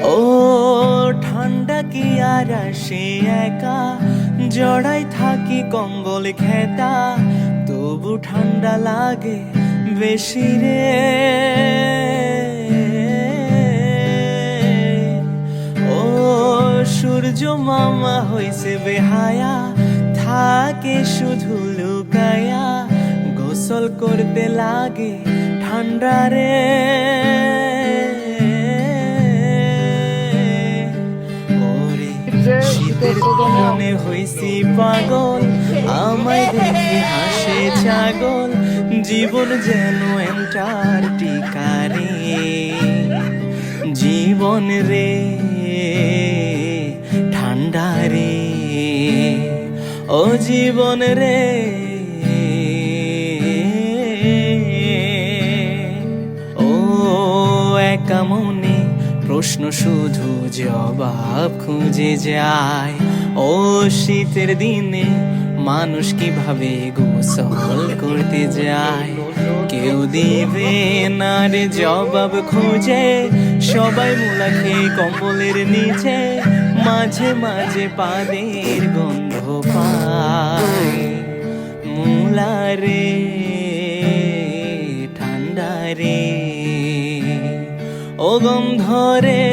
ও ঠান্ডা কি আর আসে একা, জড়াই থাকি কম্বল খেতা, তবু ঠান্ডা লাগে বেশি রে। ও সূর্য মামা হইছে বেহায়া, থাকে শুধু লুকায়া, গোসল করতে লাগে ঠান্ডা রে। ওরে শীতের মনে হইছি পাগল, আমায় দেখে হাসে ছাগল, জীবন যেন অ্যান্টার্কটিকা রে। জীবন রে ঠান্ডা রে, ও জীবন রে। ও একা মনে প্রশ্ন শুধু জবাব খুঁজে যায়, ও শীতের দিনে মানুষ কিভাবে গোসল করতে যায়, কেউ দিবে না রে জবাব খুঁজে, সবাই মুলা খেয়ে কম্বলের নিচে, মাঝে মাঝে পাদের গন্ধ পায়। মুলা রে ঠান্ডা রে, ও গন্ধ রে।